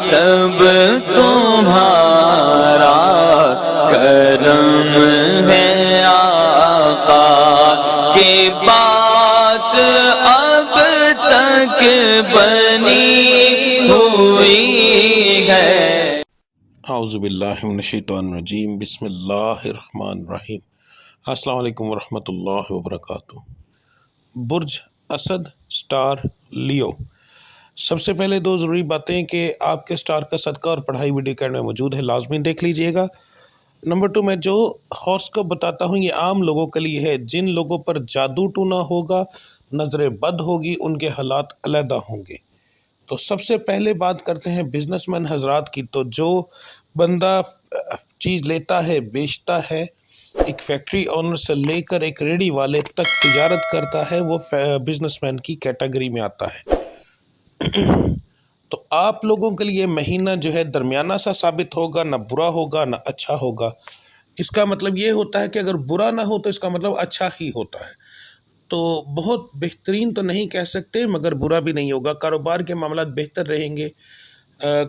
سب تمہارا کرم ہے آقا کی بات اب تک بنی ہوئی ہے۔ اعوذ باللہ من الشیطان الرجیم، بسم اللہ الرحمن الرحیم۔ السلام علیکم ورحمۃ اللہ وبرکاتہ۔ برج اسد، سٹار لیو۔ سب سے پہلے دو ضروری باتیں کہ آپ کے سٹار کا صدقہ اور پڑھائی ویڈیو کارڈ میں موجود ہے، لازمی دیکھ لیجئے گا۔ نمبر 2، میں جو ہاروسکوپ بتاتا ہوں یہ عام لوگوں کے لیے ہے۔ جن لوگوں پر جادو ٹونا ہوگا، نظر بد ہوگی، ان کے حالات علیحدہ ہوں گے۔ تو سب سے پہلے بات کرتے ہیں بزنس مین حضرات کی۔ تو جو بندہ چیز لیتا ہے، بیچتا ہے، ایک فیکٹری اونر سے لے کر ایک ریڑھی والے تک تجارت کرتا ہے، وہ بزنس مین کی کیٹیگری میں آتا ہے۔ تو آپ لوگوں کے لیے مہینہ جو ہے درمیانہ سا ثابت ہوگا، نہ برا ہوگا نہ اچھا ہوگا۔ اس کا مطلب یہ ہوتا ہے کہ اگر برا نہ ہو تو اس کا مطلب اچھا ہی ہوتا ہے۔ تو بہت بہترین تو نہیں کہہ سکتے مگر برا بھی نہیں ہوگا۔ کاروبار کے معاملات بہتر رہیں گے،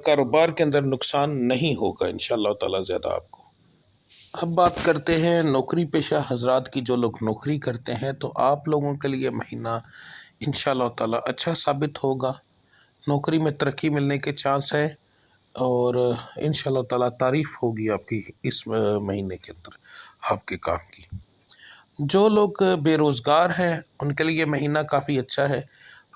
کاروبار کے اندر نقصان نہیں ہوگا انشاءاللہ تعالی زیادہ آپ کو۔ اب بات کرتے ہیں نوکری پیشہ حضرات کی۔ جو لوگ نوکری کرتے ہیں تو آپ لوگوں کے لیے مہینہ انشاءاللہ تعالی اچھا ثابت ہوگا۔ نوکری میں ترقی ملنے کے چانس ہے اور انشاءاللہ تعالی تعریف ہوگی آپ کی اس مہینے کے اندر آپ کے کام کی۔ جو لوگ بے روزگار ہیں ان کے لیے مہینہ کافی اچھا ہے۔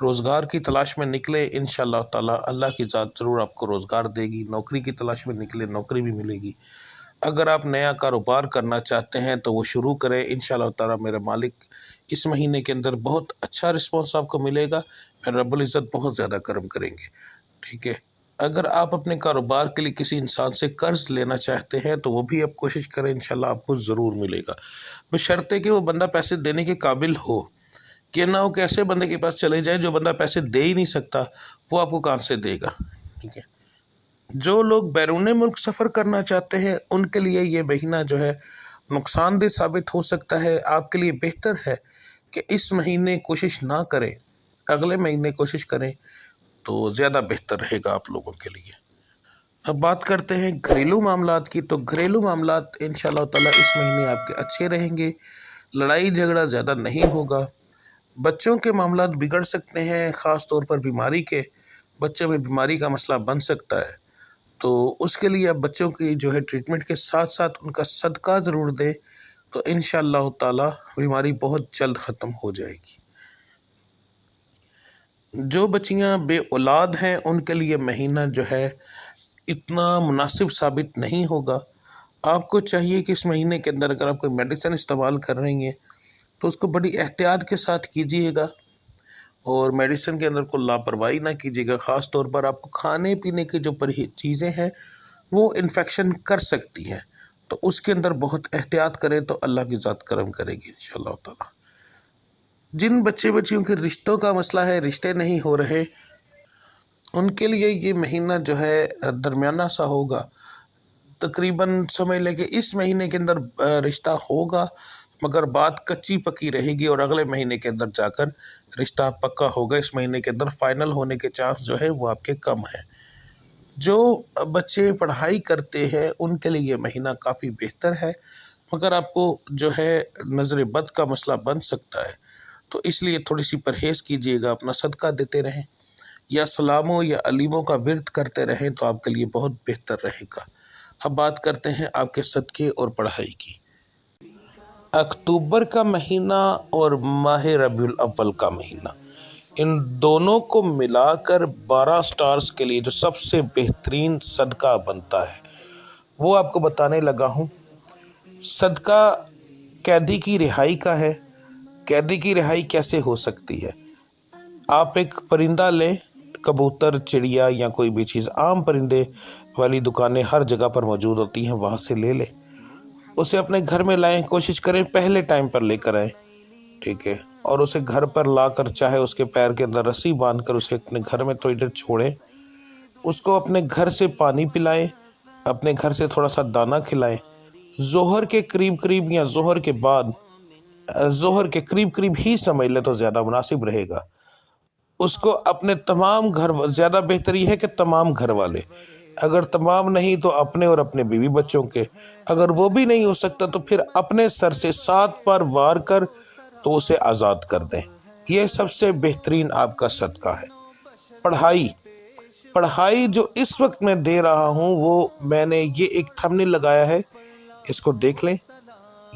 روزگار کی تلاش میں نکلے، انشاءاللہ تعالی اللہ کی ذات ضرور آپ کو روزگار دے گی۔ نوکری کی تلاش میں نکلے، نوکری بھی ملے گی۔ اگر آپ نیا کاروبار کرنا چاہتے ہیں تو وہ شروع کریں، انشاءاللہ تعالی میرا مالک اس مہینے کے اندر بہت اچھا رسپانس آپ کو ملے گا۔ میرا رب العزت بہت زیادہ کرم کریں گے، ٹھیک ہے۔ اگر آپ اپنے کاروبار کے لیے کسی انسان سے قرض لینا چاہتے ہیں تو وہ بھی آپ کوشش کریں، انشاءاللہ آپ کو ضرور ملے گا، بشرطے کہ وہ بندہ پیسے دینے کے قابل ہو۔ کہ نہ ہو کہ ایسے بندے کے پاس چلے جائے جو بندہ پیسے دے ہی نہیں سکتا، وہ آپ کو کہاں سے دے گا، ٹھیک ہے۔ جو لوگ بیرون ملک سفر کرنا چاہتے ہیں ان کے لیے یہ مہینہ جو ہے نقصان دہ ثابت ہو سکتا ہے۔ آپ کے لیے بہتر ہے کہ اس مہینے کوشش نہ کریں، اگلے مہینے کوشش کریں تو زیادہ بہتر رہے گا آپ لوگوں کے لیے۔ اب بات کرتے ہیں گھریلو معاملات کی۔ تو گھریلو معاملات انشاءاللہ تعالی اس مہینے آپ کے اچھے رہیں گے، لڑائی جھگڑا زیادہ نہیں ہوگا۔ بچوں کے معاملات بگڑ سکتے ہیں، خاص طور پر بیماری کے، بچوں میں بیماری کا مسئلہ بن سکتا ہے، تو اس کے لیے آپ بچوں کی جو ہے ٹریٹمنٹ کے ساتھ ساتھ ان کا صدقہ ضرور دیں، تو انشاءاللہ تعالی بیماری بہت جلد ختم ہو جائے گی۔ جو بچیاں بے اولاد ہیں ان کے لیے مہینہ جو ہے اتنا مناسب ثابت نہیں ہوگا۔ آپ کو چاہیے کہ اس مہینے کے اندر اگر آپ کوئی میڈیسن استعمال کر رہی ہیں تو اس کو بڑی احتیاط کے ساتھ کیجیے گا، اور میڈیسن کے اندر کوئی لاپرواہی نہ کیجیے گا۔ خاص طور پر آپ کو کھانے پینے کی جو چیزیں ہیں وہ انفیکشن کر سکتی ہیں، تو اس کے اندر بہت احتیاط کریں تو اللہ کی ذات کرم کرے گی انشاءاللہ تعالی۔ جن بچیوں کے رشتوں کا مسئلہ ہے، رشتے نہیں ہو رہے، ان کے لیے یہ مہینہ جو ہے درمیانہ سا ہوگا۔ تقریباً سمجھ لیں کہ اس مہینے کے اندر رشتہ ہوگا مگر بات کچی پکی رہے گی، اور اگلے مہینے کے اندر جا کر رشتہ پکا ہوگا۔ اس مہینے کے اندر فائنل ہونے کے چانس جو ہے وہ آپ کے کم ہیں۔ جو بچے پڑھائی کرتے ہیں ان کے لیے یہ مہینہ کافی بہتر ہے، مگر آپ کو جو ہے نظر بد کا مسئلہ بن سکتا ہے، تو اس لیے تھوڑی سی پرہیز کیجیے گا، اپنا صدقہ دیتے رہیں یا سلاموں یا علیموں کا ورد کرتے رہیں تو آپ کے لیے بہت بہتر رہے گا۔ اب بات کرتے ہیں آپ کے صدقے اور پڑھائی کی۔ اکتوبر کا مہینہ اور ماہ ربیع الاول کا مہینہ، ان دونوں کو ملا کر 12 سٹارز کے لیے جو سب سے بہترین صدقہ بنتا ہے وہ آپ کو بتانے لگا ہوں۔ صدقہ قیدی کی رہائی کا ہے۔ قیدی کی رہائی کیسے ہو سکتی ہے؟ آپ ایک پرندہ لیں، کبوتر، چڑیا یا کوئی بھی چیز، عام پرندے والی دکانیں ہر جگہ پر موجود ہوتی ہیں، وہاں سے لے لیں، اسے اپنے گھر میں لائیں، کوشش کریں پہلے ٹائم پر لے کر آئیں، ٹھیک ہے، اور اسے گھر پر لا کر چاہے اس کے پیر کے اندر رسی باندھ کر اسے اپنے گھر میں تھوڑی دیر چھوڑیں، اس کو اپنے گھر سے پانی پلائیں، اپنے گھر سے تھوڑا سا دانہ کھلائیں۔ ظہر کے قریب یا ظہر کے قریب ہی سمجھ لیں تو زیادہ مناسب رہے گا۔ اس کو اپنے تمام زیادہ بہتر یہ ہے کہ تمام گھر والے، اگر تمام نہیں تو اپنے اور اپنے بیوی بچوں کے، اگر وہ بھی نہیں ہو سکتا تو پھر اپنے سر سے 7 بار وار کر تو اسے آزاد کر دیں۔ یہ سب سے بہترین آپ کا صدقہ ہے۔ پڑھائی جو اس وقت میں دے رہا ہوں وہ میں نے یہ ایک تھمبنیل لگایا ہے، اس کو دیکھ لیں۔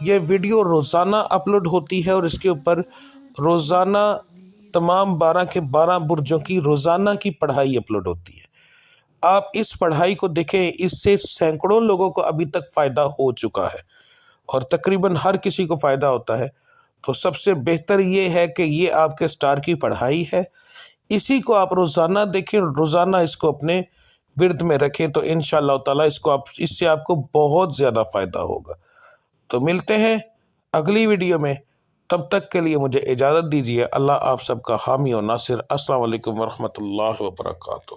یہ ویڈیو روزانہ اپلوڈ ہوتی ہے اور اس کے اوپر روزانہ تمام 12 کے 12 برجوں کی روزانہ کی پڑھائی اپلوڈ ہوتی ہے۔ آپ اس پڑھائی کو دیکھیں، اس سے سینکڑوں لوگوں کو ابھی تک فائدہ ہو چکا ہے اور تقریباً ہر کسی کو فائدہ ہوتا ہے۔ تو سب سے بہتر یہ ہے کہ یہ آپ کے سٹار کی پڑھائی ہے، اسی کو آپ روزانہ دیکھیں، روزانہ اس کو اپنے ورد میں رکھیں تو انشاءاللہ تعالیٰ اس سے آپ کو بہت زیادہ فائدہ ہوگا۔ تو ملتے ہیں اگلی ویڈیو میں، تب تک کے لیے مجھے اجازت دیجیے۔ اللہ آپ سب کا حامی و ناصر۔ السلام علیکم ورحمۃ اللہ وبرکاتہ۔